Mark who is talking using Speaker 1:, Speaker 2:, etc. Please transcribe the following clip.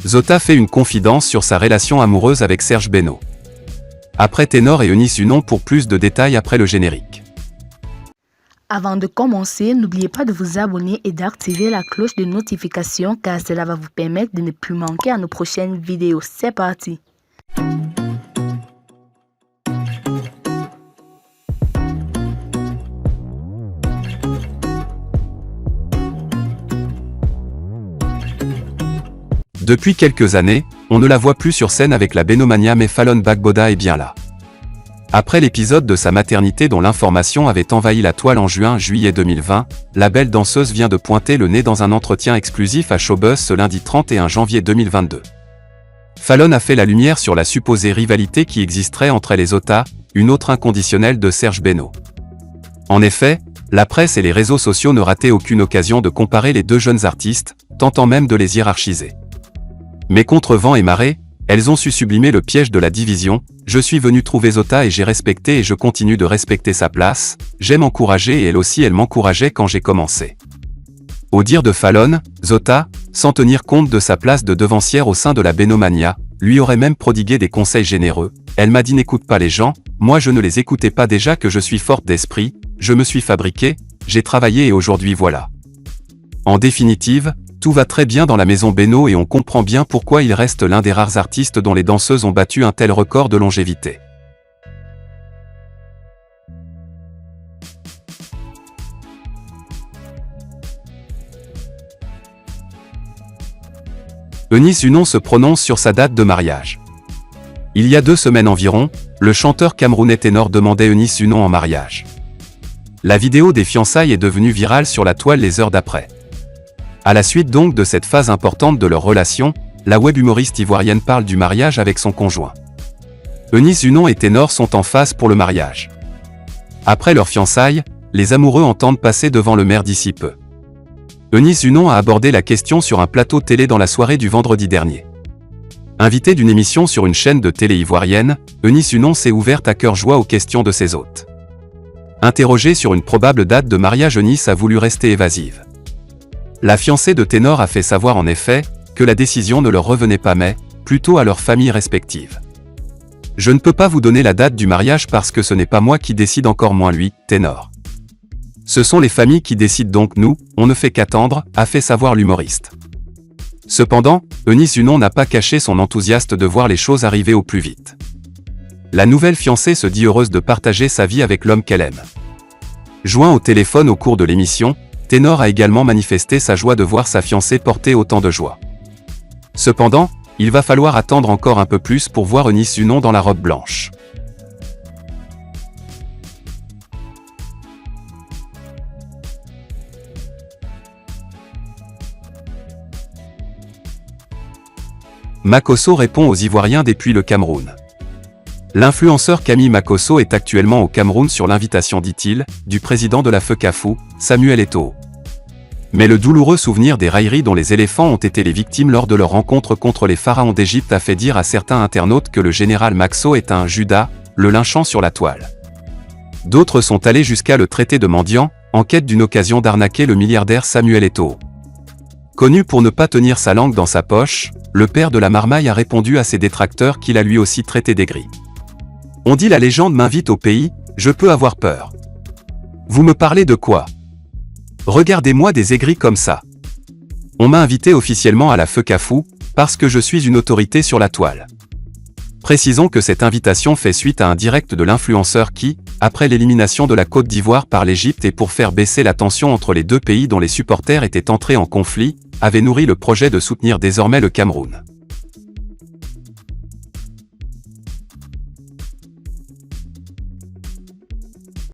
Speaker 1: Zota fait une confidence sur sa relation amoureuse avec Serge Beno. Après Ténor et Eunice Unon pour plus de détails après le générique.
Speaker 2: Avant de commencer, n'oubliez pas de vous abonner et d'activer la cloche de notification car cela va vous permettre de ne plus manquer à nos prochaines vidéos. C'est parti!
Speaker 1: Depuis quelques années, on ne la voit plus sur scène avec la Benomania mais Falon Gbagboda est bien là. Après l'épisode de sa maternité dont l'information avait envahi la toile en juillet 2020, la belle danseuse vient de pointer le nez dans un entretien exclusif à Showbuzz ce lundi 31 janvier 2022. Falon a fait la lumière sur la supposée rivalité qui existerait entre elle et Zota, une autre inconditionnelle de Serge Beno. En effet, la presse et les réseaux sociaux ne rataient aucune occasion de comparer les deux jeunes artistes, tentant même de les hiérarchiser. Mais contre vent et marée, elles ont su sublimer le piège de la division. Je suis venu trouver Zota et j'ai respecté et je continue de respecter sa place. J'aime encourager et elle aussi elle m'encourageait quand j'ai commencé. Au dire de Falon, Zota, sans tenir compte de sa place de devancière au sein de la Benomania, lui aurait même prodigué des conseils généreux. Elle m'a dit n'écoute pas les gens, moi je ne les écoutais pas déjà que je suis forte d'esprit, je me suis fabriquée, j'ai travaillé et aujourd'hui voilà. En définitive, tout va très bien dans la maison Beno et on comprend bien pourquoi il reste l'un des rares artistes dont les danseuses ont battu un tel record de longévité. Eunice Unon se prononce sur sa date de mariage. Il y a 2 semaines environ, le chanteur camerounais Ténor demandait Eunice Unon en mariage. La vidéo des fiançailles est devenue virale sur la toile les heures d'après. À la suite donc de cette phase importante de leur relation, la web humoriste ivoirienne parle du mariage avec son conjoint. Eunice Unon et Ténor sont en phase pour le mariage. Après leurs fiançailles, les amoureux entendent passer devant le maire d'ici peu. Eunice Unon a abordé la question sur un plateau télé dans la soirée du vendredi dernier. Invitée d'une émission sur une chaîne de télé ivoirienne, Eunice Unon s'est ouverte à cœur joie aux questions de ses hôtes. Interrogée sur une probable date de mariage, Eunice a voulu rester évasive. La fiancée de Ténor a fait savoir en effet que la décision ne leur revenait pas mais, plutôt à leurs familles respectives. « Je ne peux pas vous donner la date du mariage parce que ce n'est pas moi qui décide encore moins lui, Ténor. Ce sont les familles qui décident donc nous, on ne fait qu'attendre », a fait savoir l'humoriste. Cependant, Eunice Unon n'a pas caché son enthousiasme de voir les choses arriver au plus vite. La nouvelle fiancée se dit heureuse de partager sa vie avec l'homme qu'elle aime. Joint au téléphone au cours de l'émission, Ténor a également manifesté sa joie de voir sa fiancée porter autant de joie. Cependant, il va falloir attendre encore un peu plus pour voir Eunice Unon dans la robe blanche. Makosso répond aux Ivoiriens depuis le Cameroun. L'influenceur Camille Makosso est actuellement au Cameroun sur l'invitation, dit-il, du président de la FECAFOU, Samuel Eto'o. Mais le douloureux souvenir des railleries dont les éléphants ont été les victimes lors de leur rencontre contre les pharaons d'Égypte a fait dire à certains internautes que le général Makosso est un Judas, le lynchant sur la toile. D'autres sont allés jusqu'à le traiter de mendiant, en quête d'une occasion d'arnaquer le milliardaire Samuel Eto'o. Connu pour ne pas tenir sa langue dans sa poche, le père de la marmaille a répondu à ses détracteurs qu'il a lui aussi traité d'aigri. On dit la légende m'invite au pays, je peux avoir peur. Vous me parlez de quoi? Regardez-moi des aigris comme ça. On m'a invité officiellement à la FECAFOU, parce que je suis une autorité sur la toile. Précisons que cette invitation fait suite à un direct de l'influenceur qui, après l'élimination de la Côte d'Ivoire par l'Égypte et pour faire baisser la tension entre les deux pays dont les supporters étaient entrés en conflit, avait nourri le projet de soutenir désormais le Cameroun.